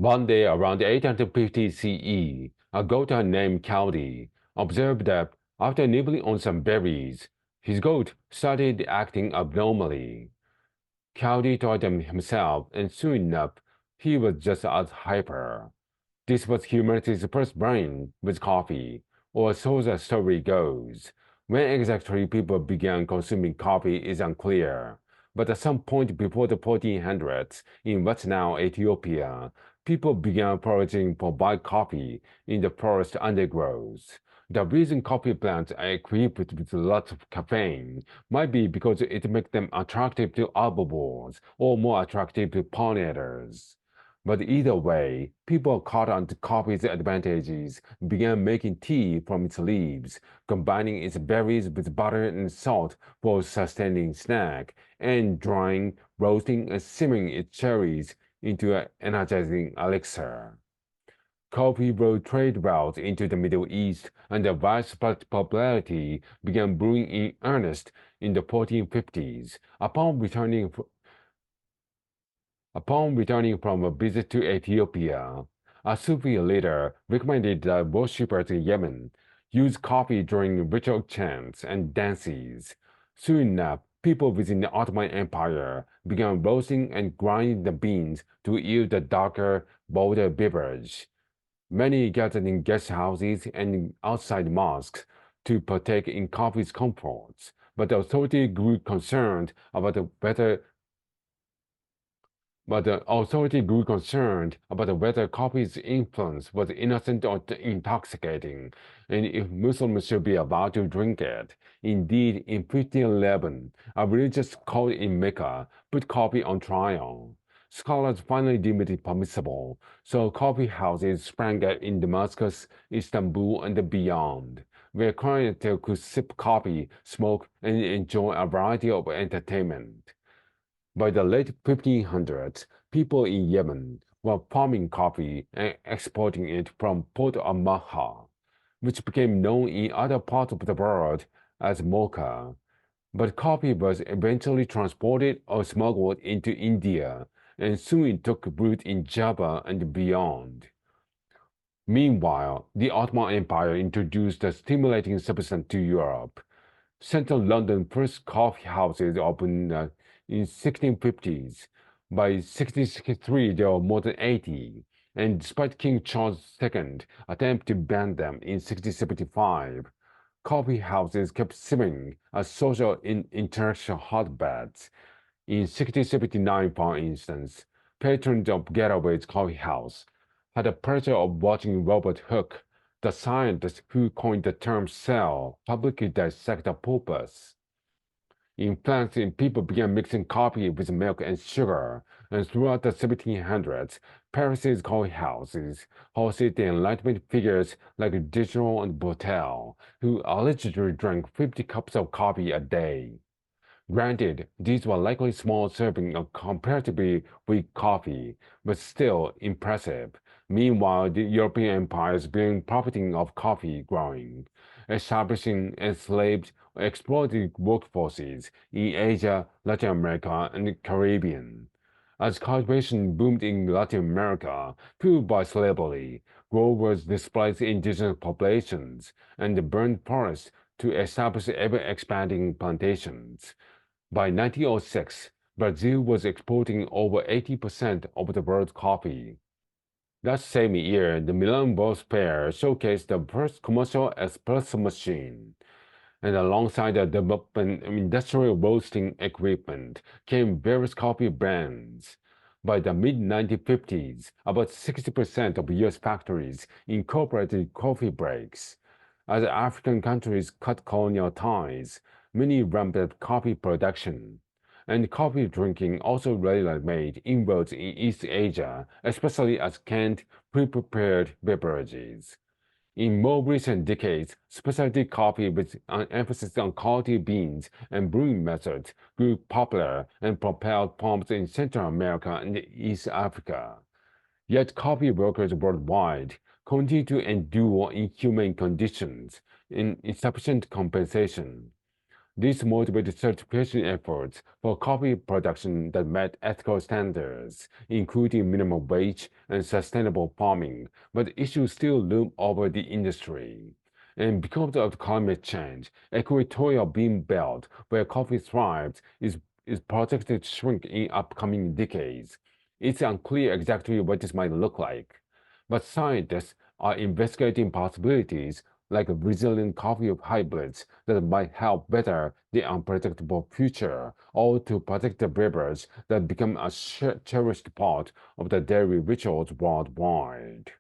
One day around 850 CE, a goat named Cowdy observed that after nibbling on some berries, his goat started acting abnormally. Cowdy told him himself, and soon enough, he was just as hyper. This was humanity's first brain with coffee, or so the story goes. When exactly people began consuming coffee is unclear, but at some point before the 1400s, in what's now Ethiopia, people began foraging for wild coffee in the forest undergrowth. The reason coffee plants are equipped with lots of caffeine might be because it makes them attractive to herbivores or more attractive to pollinators. But either way, people caught on to coffee's advantages, began making tea from its leaves, combining its berries with butter and salt for a sustaining snack, and drying, roasting, and simmering its cherries into an energizing elixir. Coffee brought trade routes into the Middle East, and the widespread popularity began brewing in earnest in the 1450s. Upon returning from a visit to Ethiopia, a Sufi leader recommended that worshippers in Yemen use coffee during ritual chants and dances. Soon enough, people within the Ottoman Empire began roasting and grinding the beans to yield a darker, bolder beverage. Many gathered in guest houses and outside mosques to partake in coffee's comforts, but the authority grew concerned about whether coffee's influence was innocent or intoxicating, and if Muslims should be allowed to drink it. Indeed, in 1511, a religious cult in Mecca put coffee on trial. Scholars finally deemed it permissible, so coffee houses sprang up in Damascus, Istanbul, and beyond, where clientele could sip coffee, smoke, and enjoy a variety of entertainment. By the late 1500s, people in Yemen were farming coffee and exporting it from Port of Maha, which became known in other parts of the world as mocha. But coffee was eventually transported or smuggled into India and soon took root in Java and beyond. Meanwhile, the Ottoman Empire introduced the stimulating substance to Europe. Central London's first coffee houses opened in 1650s. By 1663, there were more than 80, and despite King Charles II attempt to ban them in 1675, coffee houses kept simmering as social and intellectual hotbeds. In 1679, for instance, patrons of Getaway's Coffee House had the pleasure of watching Robert Hooke, the scientist who coined the term cell, publicly dissect a purpose. In France, people began mixing coffee with milk and sugar, and throughout the 1700s, Paris's coffee houses hosted the Enlightenment figures like Diderot and Bottel, who allegedly drank 50 cups of coffee a day. Granted, these were likely small servings of comparatively weak coffee, but still impressive. Meanwhile, the European empires began profiting of coffee growing, establishing enslaved or exploited workforces in Asia, Latin America, and the Caribbean. As cultivation boomed in Latin America, fueled by slavery, growers displaced indigenous populations and burned forests to establish ever-expanding plantations. By 1906, Brazil was exporting over 80% of the world's coffee. That same year, the Milan World's Fair showcased the first commercial espresso machine, and alongside the development of industrial roasting equipment came various coffee brands. By the mid-1950s, about 60% of U.S. factories incorporated coffee breaks. As African countries cut colonial ties, many ramped up coffee production, and coffee drinking also readily made inroads in East Asia, especially as canned, pre-prepared beverages. In more recent decades, specialty coffee with an emphasis on quality beans and brewing methods grew popular and propelled farms in Central America and East Africa. Yet coffee workers worldwide continue to endure inhumane conditions and insufficient compensation. This motivated certification efforts for coffee production that met ethical standards, including minimum wage and sustainable farming, but issues still loom over the industry. And because of climate change, equatorial bean belt, where coffee thrives, is projected to shrink in upcoming decades. It's unclear exactly what this might look like. But scientists are investigating possibilities like resilient coffee hybrids that might help better the unpredictable future, or to protect the rivers that become a cherished part of the dairy rituals worldwide.